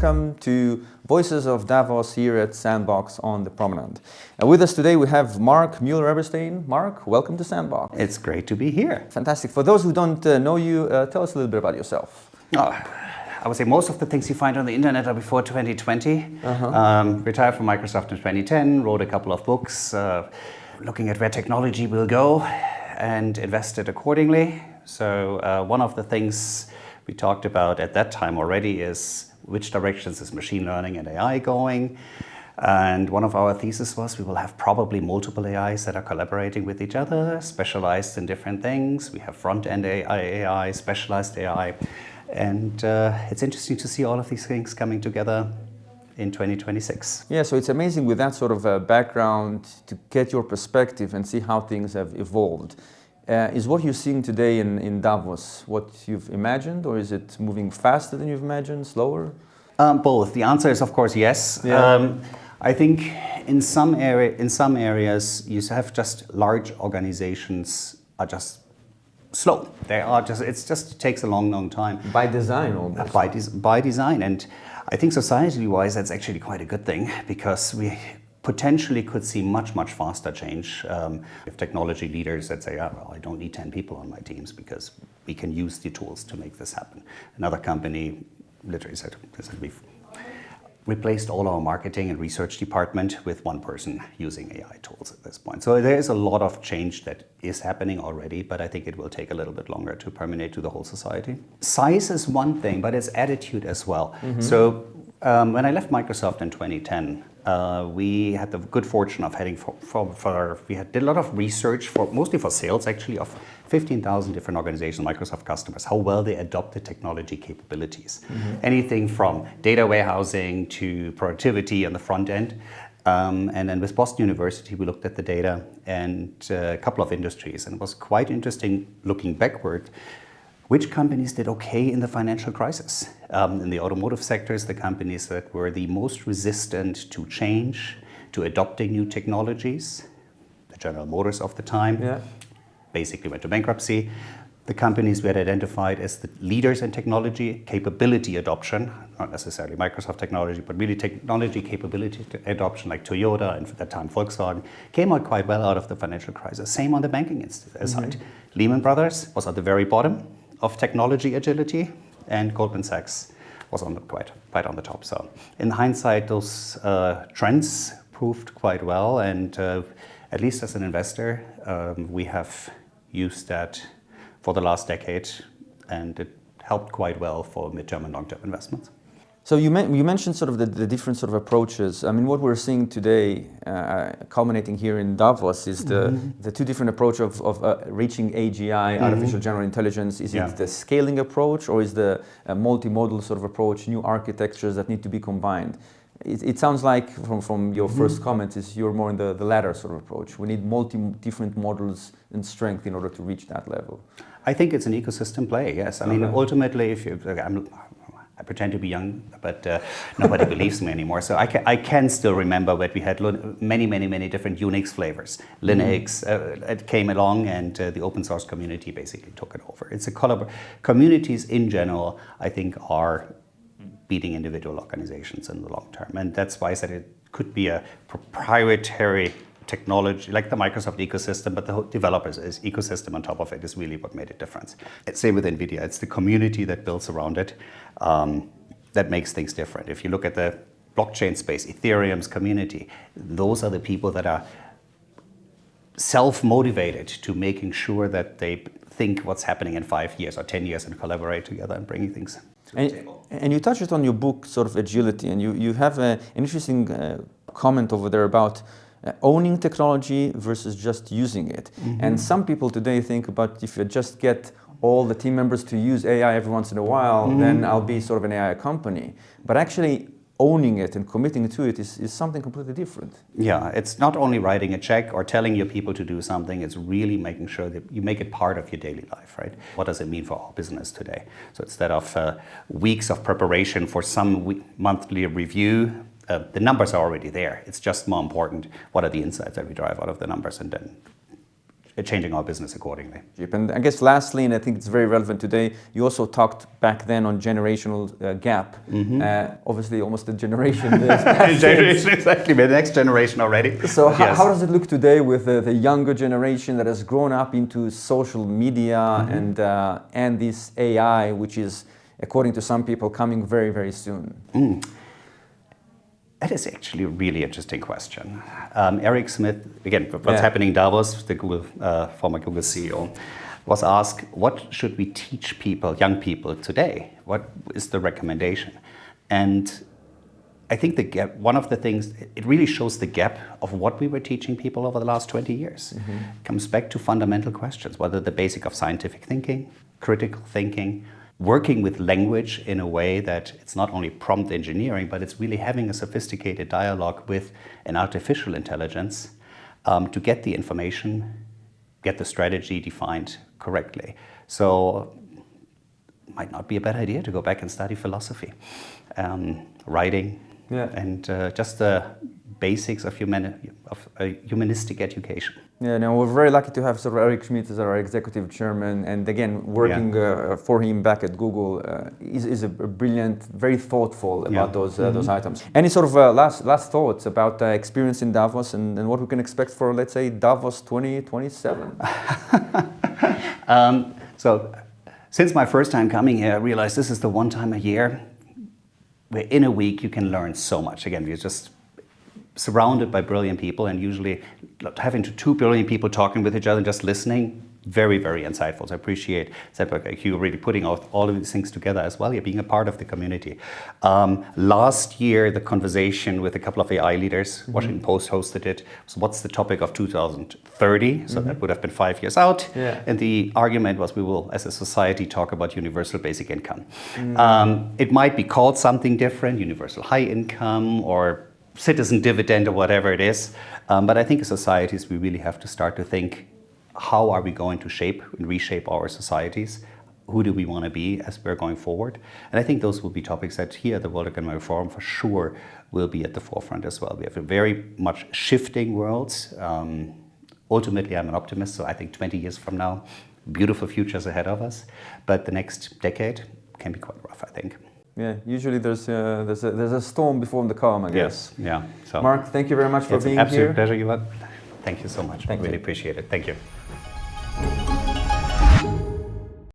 welcome to Voices of Davos here at Sandbox on the Promenade. With us today we have Mark Mueller-Eberstein. Mark, welcome to Sandbox. It's great to be here. Fantastic. For those who don't know you, tell us a little bit about yourself. I would say most of the things you find on the internet are before 2020. Retired from Microsoft in 2010, wrote a couple of books looking at where technology will go and invested accordingly. So one of the things we talked about at that time already is which directions is machine learning and AI going. And one of our theses was we will have probably multiple AIs that are collaborating with each other, specialized in different things. We have front-end AI, specialized AI. And it's interesting to see all of these things coming together in 2026. Yeah, so it's amazing with that sort of a background to get your perspective and see how things have evolved. Is what you're seeing today in Davos what you've imagined, or is it moving faster than you've imagined, slower? Both. The answer is, of course, yes. Yeah. I think in some areas you have just large organizations are just slow. They are just. It takes a long time. By design, almost. By design, and I think society-wise that's actually quite a good thing because we potentially could see much faster change if technology leaders that say, oh, well, I don't need 10 people on my teams because we can use the tools to make this happen. Another company literally said we've replaced all our marketing and research department with one person using AI tools at this point. So there is a lot of change that is happening already, but I think it will take a little bit longer to permeate to the whole society. Size is one thing, but it's attitude as well. Mm-hmm. So when I left Microsoft in 2010, we had the good fortune of heading did a lot of research mostly for sales actually of 15,000 different organizations, Microsoft customers, how well they adopted technology capabilities. Mm-hmm. Anything from data warehousing to productivity on the front end. And then with Boston University, we looked at the data and a couple of industries, and it was quite interesting looking backward which companies did okay in the financial crisis. In the automotive sectors, the companies that were the most resistant to change, to adopting new technologies, the General Motors of the time, basically went to bankruptcy. The companies we had identified as the leaders in technology capability adoption, not necessarily Microsoft technology, but really technology capability adoption like Toyota and at that time Volkswagen, came out quite well out of the financial crisis. Same on the banking side. Lehman Brothers was at the very bottom of technology agility, and Goldman Sachs was quite on the top. So in hindsight, those trends proved quite well, and at least as an investor, we have used that for the last decade, and it helped quite well for midterm and long-term investments. So you mentioned sort of the different sort of approaches. I mean, what we're seeing today, culminating here in Davos, is the two different approaches of reaching AGI, artificial general intelligence. Is it the scaling approach, or is the multimodal sort of approach, new architectures that need to be combined? It sounds like from your first comments is you're more in the latter sort of approach. We need different models and strength in order to reach that level. I think it's an ecosystem play, yes. I mean, ultimately, I pretend to be young, but nobody believes me anymore. So I can still remember that we had many different Unix flavors. Linux it came along, and the open source community basically took it over. It's a communities in general, I think, are beating individual organizations in the long term. And that's why I said it could be a proprietary technology, like the Microsoft ecosystem, but the whole developers ecosystem on top of it is really what made a difference. Same with NVIDIA. It's the community that builds around it that makes things different. If you look at the blockchain space, Ethereum's community, those are the people that are self-motivated to making sure that they think what's happening in 5 years or 10 years and collaborate together and bringing things to the table. And you touched on your book, sort of agility, and you have an interesting comment over there about owning technology versus just using it. And some people today think about if you just get all the team members to use AI every once in a while, then I'll be sort of an AI company. But actually owning it and committing to it is something completely different. Yeah, it's not only writing a check or telling your people to do something, it's really making sure that you make it part of your daily life, right? What does it mean for our business today? So instead of weeks of preparation for some monthly review, the numbers are already there. It's just more important, what are the insights that we drive out of the numbers, and then changing our business accordingly. And I guess lastly, and I think it's very relevant today, you also talked back then on generational gap. Obviously, almost a generation. Exactly, the next generation already. So how does it look today with the younger generation that has grown up into social media and this AI, which is, according to some people, coming very, very soon? That is actually a really interesting question. Eric Schmidt, again, what's happening in Davos, the former Google CEO, was asked, what should we teach people, young people today? What is the recommendation? And I think the gap, one of the things, it really shows the gap of what we were teaching people over the last 20 years. It comes back to fundamental questions, whether the basic of scientific thinking, critical thinking, working with language in a way that it's not only prompt engineering, but it's really having a sophisticated dialogue with an artificial intelligence to get the information, get the strategy defined correctly. So it might not be a bad idea to go back and study philosophy, writing, and just the basics of humanistic education. Yeah, no, we're very lucky to have sort of Eric Schmidt as our executive chairman, and again, working for him back at Google is a brilliant, very thoughtful about those items. Any sort of last thoughts about experience in Davos and what we can expect for, let's say, Davos 2027? So, since my first time coming here, I realized this is the one time a year where in a week you can learn so much. Again, we're just surrounded by brilliant people, and usually having two brilliant people talking with each other and just listening, very, very insightful. So I appreciate SandboxAQ really putting all of these things together as well, being a part of the community. Last year, the conversation with a couple of AI leaders, Washington Post hosted it. So what's the topic of 2030? So that would have been 5 years out. And the argument was we will, as a society, talk about universal basic income. It might be called something different, universal high income or citizen dividend or whatever it is. But I think as societies, we really have to start to think, how are we going to shape and reshape our societies? Who do we want to be as we're going forward? And I think those will be topics that here at the World Economic Forum for sure will be at the forefront as well. We have a very much shifting world. Ultimately, I'm an optimist, so I think 20 years from now, beautiful futures ahead of us. But the next decade can be quite rough, I think. Yeah, usually there's a storm before the calm, I guess. Yes, yeah. So Mark, thank you very much for being here. It's an absolute pleasure, Yuval. Thank you so much. I really appreciate it. Thank you.